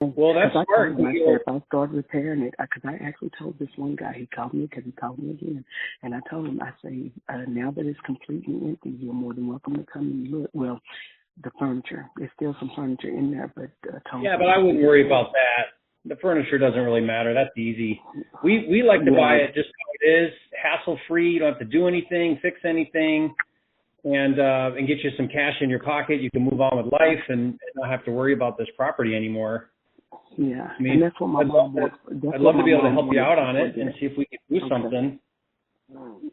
Speaker 4: Well, that's smart.
Speaker 3: If I start repairing it, because I actually told this one guy, he called me because he called me again, and I told him, I say, now that it's completely empty, you're more than welcome to come and look. Well, the furniture, there's still some furniture in there, but
Speaker 4: yeah, but I wouldn't worry about that. The furniture doesn't really matter. That's easy. We like to buy it just how it is, hassle-free. You don't have to do anything, fix anything, and get you some cash in your pocket. You can move on with life and not have to worry about this property anymore.
Speaker 3: Yeah,
Speaker 4: I mean,
Speaker 3: and that's what my mom wants.
Speaker 4: I'd love to be able to help you out on it and see if we can do something.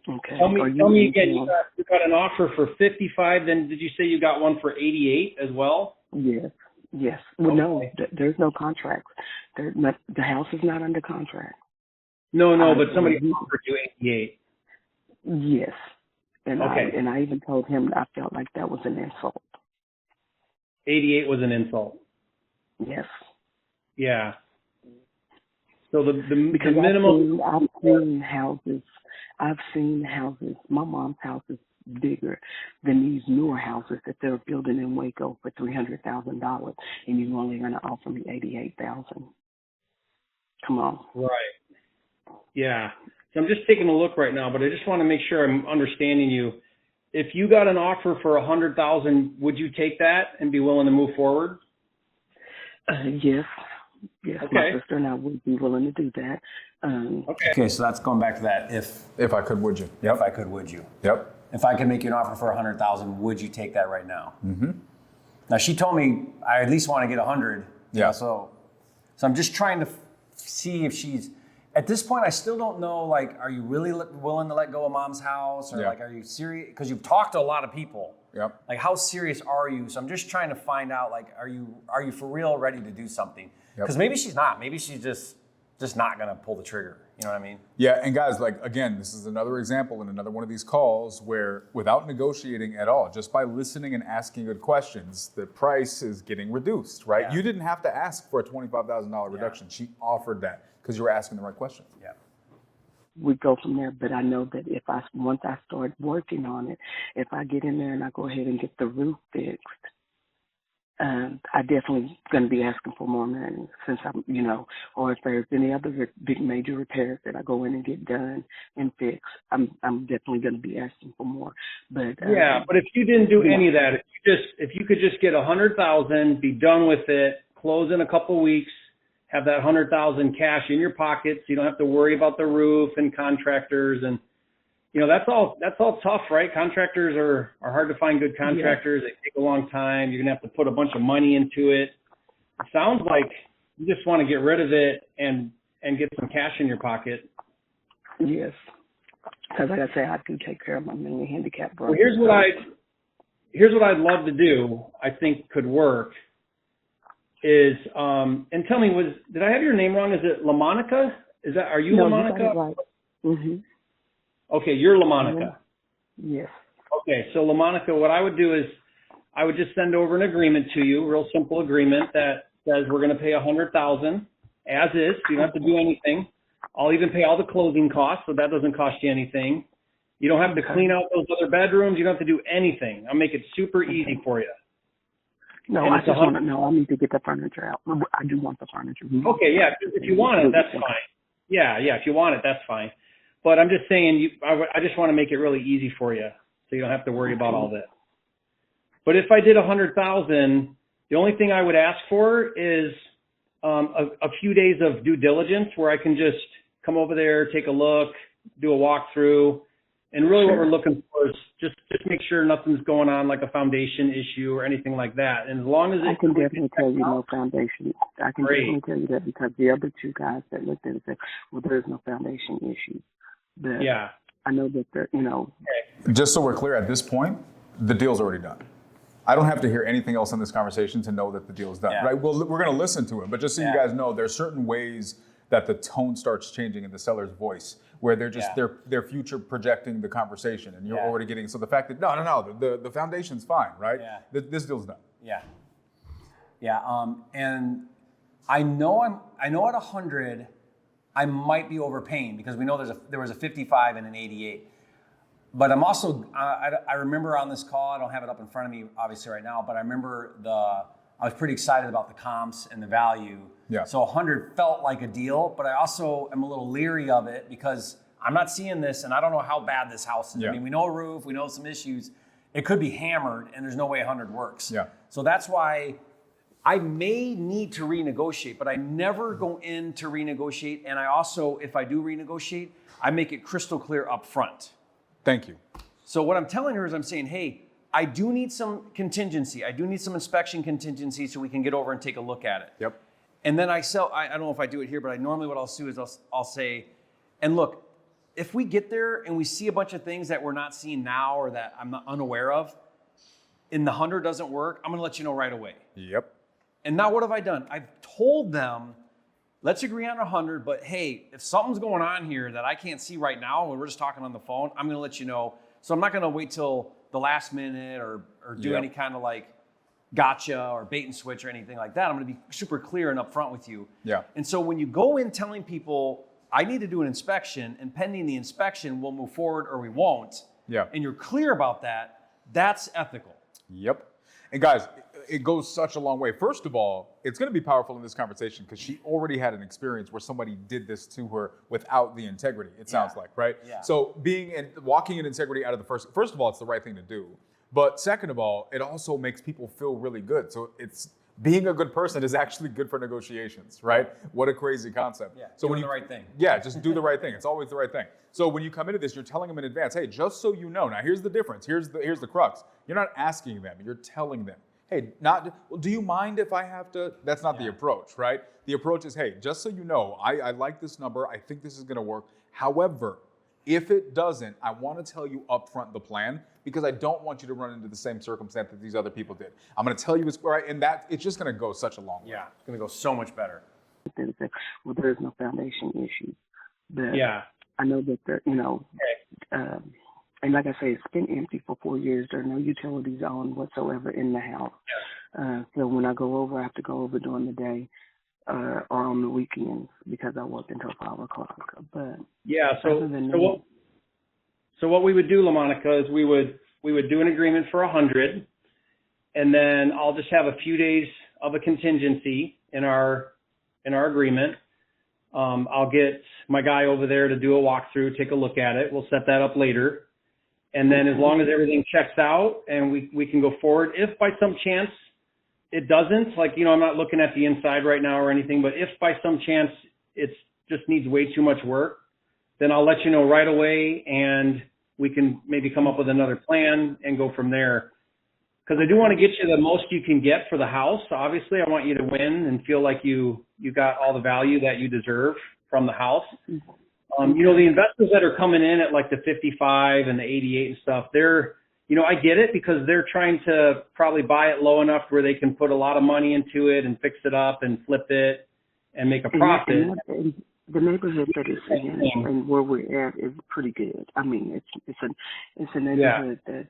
Speaker 3: Okay.
Speaker 4: Tell me again, you got an offer for 55, then did you say you got one for 88 as well?
Speaker 3: Yes. Well, no, there's no contract. The house is not under contract.
Speaker 4: No, but somebody offered you 88.
Speaker 3: Yes. And
Speaker 4: okay.
Speaker 3: I even told him I felt like that was an insult.
Speaker 4: 88 was an insult.
Speaker 3: Yes.
Speaker 4: Yeah. So the
Speaker 3: minimum. I've seen houses. My mom's house is bigger than these newer houses that they're building in Waco for $300,000, and you're only going to offer me $88,000. Come on.
Speaker 4: Right. Yeah. So I'm just taking a look right now, but I just want to make sure I'm understanding you. If you got an offer for $100,000, would you take that and be willing to move forward?
Speaker 3: Yes. Yes,
Speaker 4: okay.
Speaker 3: My sister and I would be willing to do that.
Speaker 1: Okay, so that's going back to that.
Speaker 2: If I could, would you?
Speaker 1: Yep. If I could, would you?
Speaker 2: Yep.
Speaker 1: If I could make you an offer for $100,000, would you take that right now? Mm-hmm. Now she told me I at least want to get 100.
Speaker 2: Yeah.
Speaker 1: So I'm just trying to see if she's. At this point, I still don't know. Like, are you really willing to let go of mom's house, or like, are you serious? Because you've talked to a lot of people.
Speaker 2: Yep.
Speaker 1: Like, how serious are you? So I'm just trying to find out. Like, are you for real ready to do something? Because maybe she's not. Maybe she's just not gonna pull the trigger. You know what I mean?
Speaker 2: Yeah. And guys, like, again, this is another example in another one of these calls where, without negotiating at all, just by listening and asking good questions, the price is getting reduced. Right?
Speaker 1: Yeah.
Speaker 2: You didn't have to ask for a $25,000 reduction. She offered that because you were asking the right questions.
Speaker 1: Yeah.
Speaker 3: We go from there, but I know that once I start working on it, if I get in there and I go ahead and get the roof fixed, I definitely going to be asking for more money, since I'm, or if there's any other big major repairs that I go in and get done and fix, I'm definitely going to be asking for more. But
Speaker 4: but if you didn't do any of that, if you could just get 100,000, be done with it, close in a couple of weeks, have that 100,000 cash in your pocket, so you don't have to worry about the roof and contractors, and that's all tough, right? Contractors are hard to find. Good contractors, They take a long time. You're gonna have to put a bunch of money into it. It sounds like you just want to get rid of it and get some cash in your pocket.
Speaker 3: Yes, because like I say, I do take care of my mentally handicapped brother.
Speaker 4: Well, here's what I'd love to do. I think could work. Is and tell me, did I have your name wrong? Is it LaMonica? Are you LaMonica?
Speaker 3: You got it right. Mm-hmm.
Speaker 4: Okay, you're LaMonica.
Speaker 3: Yes. Okay,
Speaker 4: so LaMonica, what I would do is I would just send over an agreement to you, real simple agreement that says we're going to pay $100,000 as is. You don't have to do anything. I'll even pay all the closing costs, so that doesn't cost you anything. You don't have to clean out those other bedrooms. You don't have to do anything. I'll make it super easy for you.
Speaker 3: No, I need to get the furniture out. I do want the furniture.
Speaker 4: Okay, yeah, if you want it, that's fine. Yeah, if you want it, that's fine. But I'm just saying, I just want to make it really easy for you, so you don't have to worry about all that. But if I did 100,000, the only thing I would ask for is a few days of due diligence where I can just come over there, take a look, do a walkthrough. And really what we're looking for is just make sure nothing's going on like a foundation issue or anything like that. And as long as
Speaker 3: I can definitely tell you no foundation. I can definitely tell you that because the other two guys that looked at it said, well, there is no foundation issue. But I know that,
Speaker 2: Just so we're clear, at this point, the deal's already done. I don't have to hear anything else in this conversation to know that the deal is done, right? Well, we're going to listen to it, but just so you guys know, there's certain ways that the tone starts changing in the seller's voice, where they're just they're future projecting the conversation, and you're already getting. So the fact that the foundation's fine, right? This deal's done.
Speaker 1: And I know at 100, I might be overpaying because we know there was a 55 and an 88. But I'm also, I remember on this call, I don't have it up in front of me obviously right now, but I remember I was pretty excited about the comps and the value. So 100 felt like a deal, but I also am a little leery of it because I'm not seeing this and I don't know how bad this house is. I mean, we know a roof, we know some issues. It could be hammered and there's no way 100 works. So that's why I may need to renegotiate, but I never go in to renegotiate. And I also, if I do renegotiate, I make it crystal clear up front.
Speaker 2: Thank you.
Speaker 1: So what I'm telling her is I'm saying, hey, I do need some contingency. I do need some inspection contingency so we can get over and take a look at it. And then I don't know if I do it here, but normally what I'll do is I'll say, and look, if we get there and we see a bunch of things that we're not seeing now or that I'm not unaware of, and the 100 doesn't work, I'm going to let you know right away. And now what have I done? I've told them, let's agree on 100, but hey, if something's going on here that I can't see right now when we're just talking on the phone, I'm going to let you know. So I'm not going to wait till the last minute or do any kind of like gotcha or bait and switch or anything like that. I'm going to be super clear and upfront with you. And so when you go in telling people, I need to do an inspection, and pending the inspection, we'll move forward or we won't. And you're clear about that, that's ethical.
Speaker 2: And guys, it goes such a long way. First of all, it's going to be powerful in this conversation because she already had an experience where somebody did this to her without the integrity, it sounds like, right? So walking in integrity out of the first of all, it's the right thing to do. But second of all, it also makes people feel really good. So being a good person is actually good for negotiations, right? What a crazy concept.
Speaker 1: So doing the right thing.
Speaker 2: Just do the right thing. It's always the right thing. So when you come into this, you're telling them in advance, hey, just so you know, now here's the difference. Here's the crux. You're not asking them, you're telling them. Hey, do you mind if I have to? That's not the approach, right? The approach is, hey, just so you know, I like this number. I think this is going to work. However, if it doesn't, I want to tell you upfront the plan because I don't want you to run into the same circumstance that these other people did. I'm going to tell you it's right, and that it's just going to go such a long way.
Speaker 1: It's going to go so much better.
Speaker 3: Well, there is no foundation issue. But I know that and like I say, it's been empty for 4 years. There are no utilities on whatsoever in the house. So when I go over, I have to go over during the day or on the weekends because I work until 5 o'clock. But
Speaker 4: so what we would do, LaMonica, is we would do an agreement for 100, and then I'll just have a few days of a contingency in our agreement. I'll get my guy over there to do a walkthrough, take a look at it. We'll set that up later. And then as long as everything checks out and we can go forward, if by some chance it doesn't, I'm not looking at the inside right now or anything, but if by some chance it just needs way too much work, then I'll let you know right away and we can maybe come up with another plan and go from there. Because I do want to get you the most you can get for the house. Obviously, I want you to win and feel like you got all the value that you deserve from the house. The investors that are coming in at like the 55 and the 88 and stuff, I get it because they're trying to probably buy it low enough where they can put a lot of money into it and fix it up and flip it and make a profit.
Speaker 3: And the neighborhood that it's in and where we're at is pretty good. I mean, it's a neighborhood that.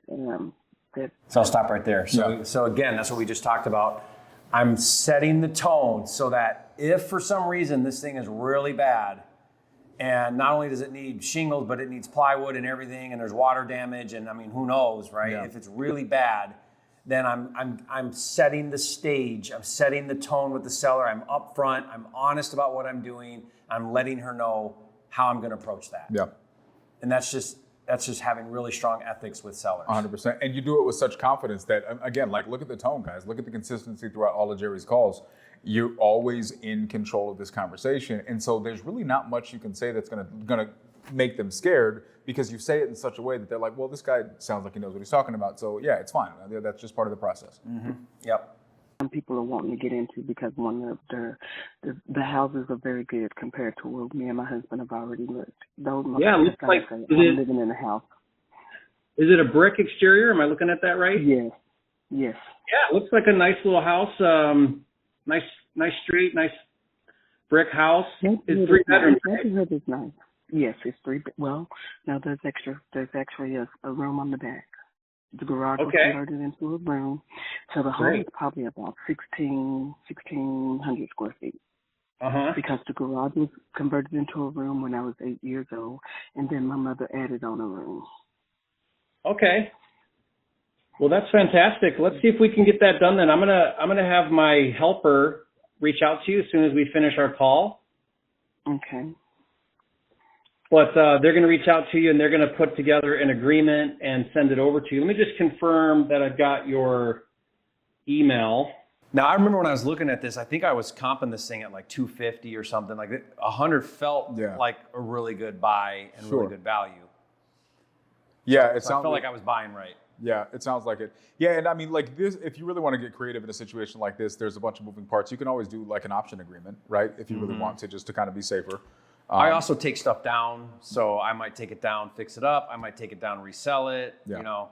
Speaker 1: So I'll stop right there. So again, that's what we just talked about. I'm setting the tone so that if for some reason this thing is really bad, and not only does it need shingles, but it needs plywood and everything, and there's water damage, and I mean, who knows, right? If it's really bad, then I'm setting the stage. I'm setting the tone with the seller. I'm upfront. I'm honest about what I'm doing. I'm letting her know how I'm going to approach that. And that's just just having really strong ethics with sellers.
Speaker 2: 100%. And you do it with such confidence that, again, like look at the tone, guys. Look at the consistency throughout all of Jerry's calls. You're always in control of this conversation. And so there's really not much you can say that's gonna make them scared, because you say it in such a way that they're like, well, this guy sounds like he knows what he's talking about. So yeah, it's fine. That's just part of the process.
Speaker 1: Mm-hmm. Yep.
Speaker 3: Some people are wanting to get into, because the houses are very good compared to where me and my husband have already lived. Those
Speaker 4: Yeah, it looks like,
Speaker 3: I'm living in a house.
Speaker 4: Is it a brick exterior? Am I looking at that right?
Speaker 3: Yes. Yes.
Speaker 4: Yeah, it looks like a nice little house. Nice street, nice brick house. It's 3 bedrooms.
Speaker 3: Neighborhood is nice. Yes, it's 3. Well, no, there's actually a room on the back. The garage was converted into a room. So the home is probably about 1,600 square feet. Because the garage was converted into a room when I was 8 years old, and then my mother added on a room.
Speaker 4: Okay. Well, that's fantastic. Let's see if we can get that done then. I'm gonna have my helper reach out to you as soon as we finish our call.
Speaker 3: Okay.
Speaker 4: But they're going to reach out to you, and they're going to put together an agreement and send it over to you. Let me just confirm that I've got your email.
Speaker 1: Now, I remember when I was looking at this, I think I was comping this thing at like 250 or something. Like 100 felt like a really good buy and really good value.
Speaker 2: Yeah, it
Speaker 1: So
Speaker 2: sounds
Speaker 1: I felt like I was buying right.
Speaker 2: Yeah, it sounds like it. Yeah, and I mean, like this, if you really want to get creative in a situation like this, there's a bunch of moving parts. You can always do like an option agreement, right? If you really want to, just to kind of be safer.
Speaker 1: I also take stuff down, so I might take it down, fix it up. I might take it down, resell it.
Speaker 2: Yeah.
Speaker 1: You know.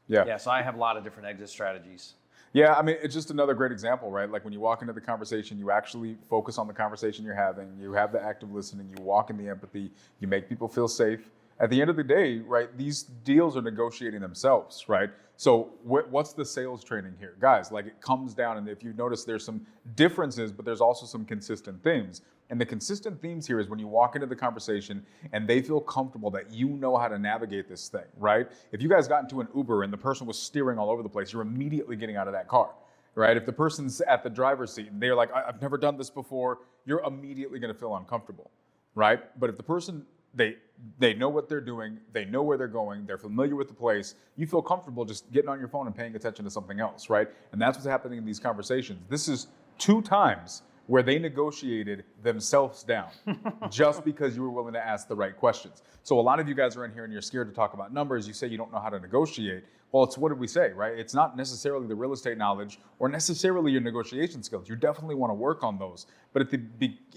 Speaker 2: Yeah.
Speaker 1: Yeah. So I have a lot of different exit strategies.
Speaker 2: Yeah, I mean, it's just another great example, right? Like when you walk into the conversation, you actually focus on the conversation you're having. You have the active listening. You walk in the empathy. You make people feel safe. At the end of the day, right, these deals are negotiating themselves, right? So what's the sales training here? Guys, like it comes down, and if you notice, there's some differences, but there's also some consistent themes. And the consistent themes here is when you walk into the conversation and they feel comfortable that you know how to navigate this thing, right? If you guys got into an Uber and the person was steering all over the place, you're immediately getting out of that car, right? If the person's at the driver's seat and they're like, I've never done this before, you're immediately going to feel uncomfortable, right? But if the person, they know what they're doing, they know where they're going, they're familiar with the place, you feel comfortable just getting on your phone and paying attention to something else, right? And that's what's happening in these conversations. This is 2 times where they negotiated themselves down just because you were willing to ask the right questions. So a lot of you guys are in here and you're scared to talk about numbers. You say you don't know how to negotiate. Well, it's what did we say, right? It's not necessarily the real estate knowledge or necessarily your negotiation skills. You definitely want to work on those. But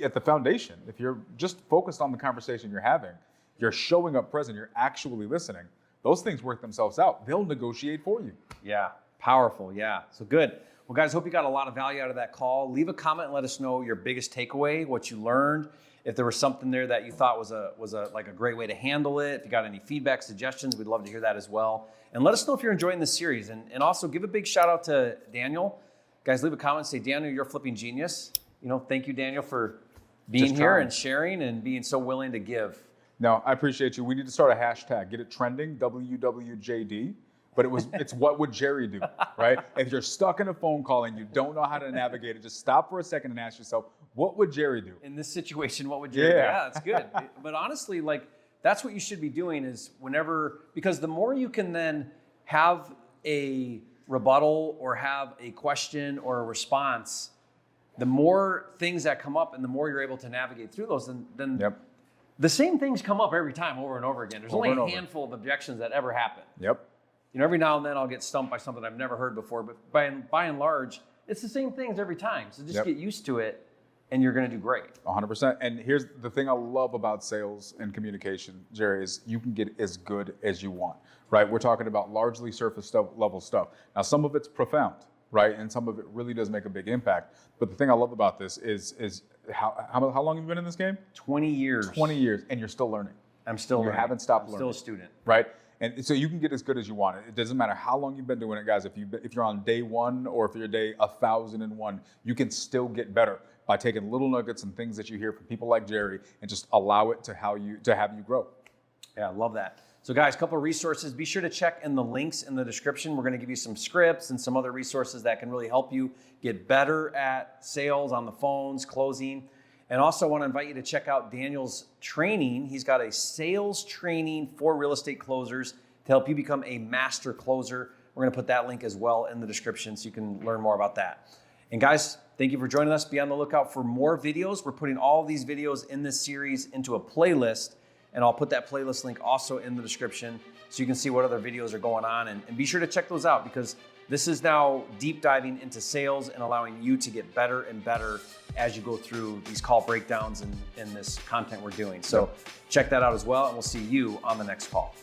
Speaker 2: at the foundation, if you're just focused on the conversation you're having, you're showing up present, you're actually listening, those things work themselves out. They'll negotiate for you.
Speaker 1: Yeah, powerful. Yeah, so good. Well, guys, hope you got a lot of value out of that call. Leave a comment and let us know your biggest takeaway, what you learned. If there was something there that you thought was a great way to handle it. If you got any feedback, suggestions, we'd love to hear that as well. And let us know if you're enjoying this series. And also give a big shout out to Daniel. Guys, leave a comment and say, Daniel, you're a flipping genius. You know, thank you, Daniel, for being here and sharing and being so willing to give.
Speaker 2: No, I appreciate you. We need to start a hashtag. Get it trending, WWJD. But it's what would Jerry do, right? If you're stuck in a phone call and you don't know how to navigate it, just stop for a second and ask yourself, what would Jerry do?
Speaker 1: In this situation, what would Jerry do? Yeah, that's good. But honestly, like, that's what you should be doing is because the more you can then have a rebuttal or have a question or a response, the more things that come up and the more you're able to navigate through those, then the same things come up every time over and over again. There's only a handful of objections that ever happen.
Speaker 2: Yep.
Speaker 1: You know, every now and then I'll get stumped by something I've never heard before, but by and large, it's the same things every time. So just get used to it and you're going to do great.
Speaker 2: 100%. And here's the thing I love about sales and communication, Jerry, is you can get as good as you want, right? We're talking about largely surface level stuff. Now, some of it's profound, right? And some of it really does make a big impact. But the thing I love about this is how long have you been in this game?
Speaker 1: 20 years.
Speaker 2: 20 years, and you're still learning.
Speaker 1: I'm still learning.
Speaker 2: You haven't stopped learning.
Speaker 1: Still a student.
Speaker 2: Right? And so you can get as good as you want. It doesn't matter how long you've been doing it, guys. If you're on day 1 or if you're day 1,001, you can still get better by taking little nuggets and things that you hear from people like Jerry and just allow it to have you grow.
Speaker 1: Yeah, I love that. So guys, a couple of resources. Be sure to check in the links in the description. We're going to give you some scripts and some other resources that can really help you get better at sales on the phones, closing. And also want to invite you to check out Daniel's training. He's got a sales training for real estate closers to help you become a master closer. We're going to put that link as well in the description so you can learn more about that. And guys, thank you for joining us. Be on the lookout for more videos. We're putting all these videos in this series into a playlist, and I'll put that playlist link also in the description so you can see what other videos are going on. And be sure to check those out, because this is now deep diving into sales and allowing you to get better and better as you go through these call breakdowns and this content we're doing. So check that out as well, and we'll see you on the next call.